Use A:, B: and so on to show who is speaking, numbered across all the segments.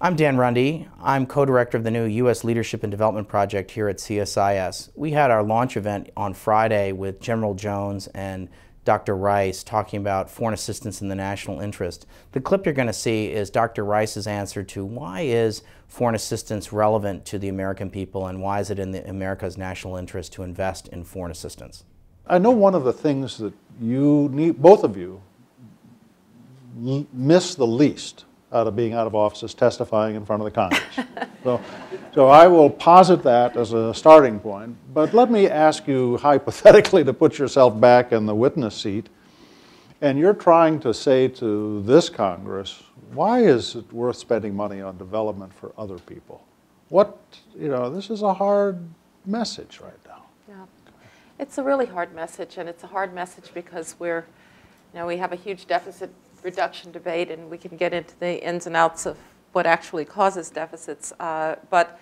A: I'm Dan Rundy. I'm co-director of the new U.S. Leadership and Development Project here at CSIS. We had our launch event on Friday with General Jones and Dr. Rice talking about foreign assistance in the national interest. The clip you're going to see is Dr. Rice's answer to why is foreign assistance relevant to the American people and why is it in America's national interest to invest in foreign assistance.
B: I know one of the things that you need, both of you, miss the least out of being out of office is testifying in front of the Congress. So I will posit that as a starting point, but let me ask you hypothetically to put yourself back in the witness seat, and you're trying to say to this Congress, why is it worth spending money on development for other people? This is a hard message right now.
C: Yeah, it's a really hard message, and it's a hard message because we have a huge deficit reduction debate, and we can get into the ins and outs of what actually causes deficits. But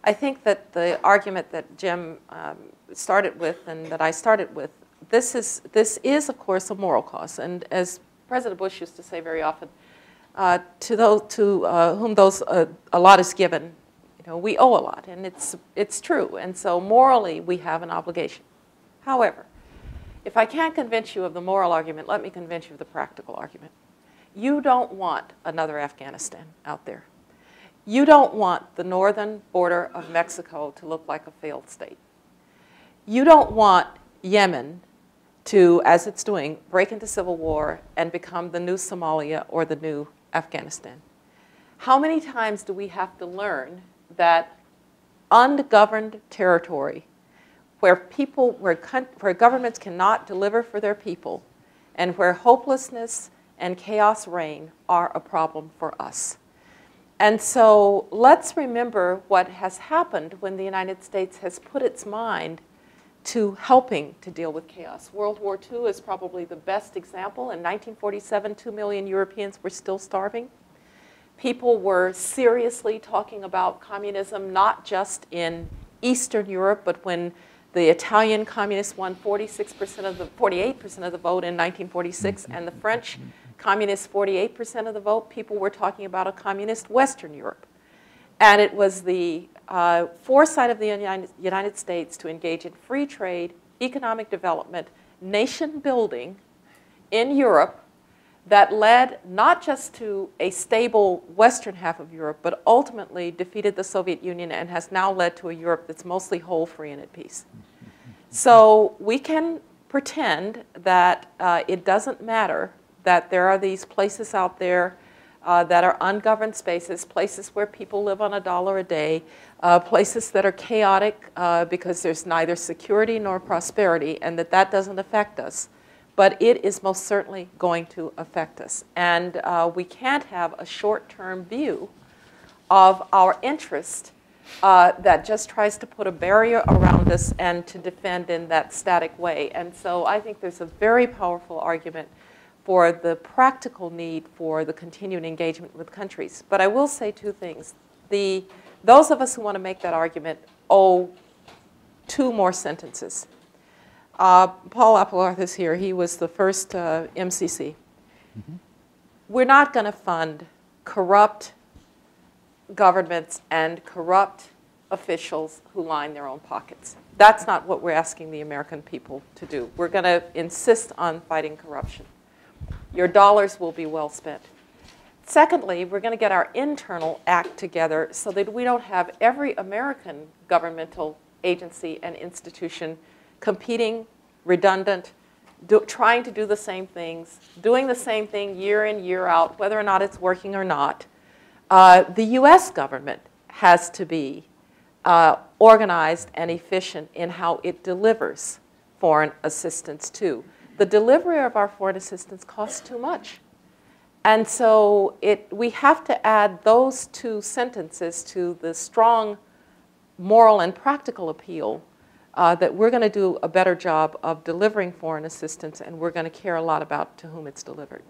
C: I think that the argument that Jim started with and that I started with, this is of course a moral cost. And as President Bush used to say very often, to whom a lot is given, we owe a lot, and it's true. And so morally, we have an obligation. However, if I can't convince you of the moral argument, let me convince you of the practical argument. You don't want another Afghanistan out there. You don't want the northern border of Mexico to look like a failed state. You don't want Yemen to, as it's doing, break into civil war and become the new Somalia or the new Afghanistan. How many times do we have to learn that ungoverned territory where governments cannot deliver for their people and where hopelessness and chaos reign are a problem for us? And so let's remember what has happened when the United States has put its mind to helping to deal with chaos. World War II is probably the best example. In 1947, 2 million Europeans were still starving. People were seriously talking about communism, not just in Eastern Europe, but when the Italian communists won 48% of the vote in 1946, and the French communists 48% of the vote, people were talking about a communist Western Europe. And it was the foresight of the United States to engage in free trade, economic development, nation building in Europe that led not just to a stable western half of Europe, but ultimately defeated the Soviet Union and has now led to a Europe that's mostly whole, free, and at peace. So we can pretend that it doesn't matter that there are these places out there that are ungoverned spaces, places where people live on $1 a day, places that are chaotic because there's neither security nor prosperity, and that doesn't affect us. But it is most certainly going to affect us. And we can't have a short-term view of our interest that just tries to put a barrier around us and to defend in that static way. And so I think there's a very powerful argument for the practical need for the continued engagement with countries. But I will say two things. Those of us who want to make that argument owe two more sentences. Paul Applegarth is here. He was the first MCC. Mm-hmm. We're not going to fund corrupt governments and corrupt officials who line their own pockets. That's not what we're asking the American people to do. We're going to insist on fighting corruption. Your dollars will be well spent. Secondly, we're going to get our internal act together so that we don't have every American governmental agency and institution competing, redundant, trying to do the same things, doing the same thing year in, year out, whether or not it's working or not. The US government has to be organized and efficient in how it delivers foreign assistance too. The delivery of our foreign assistance costs too much. And so we have to add those two sentences to the strong moral and practical appeal that we're going to do a better job of delivering foreign assistance, and we're going to care a lot about to whom it's delivered.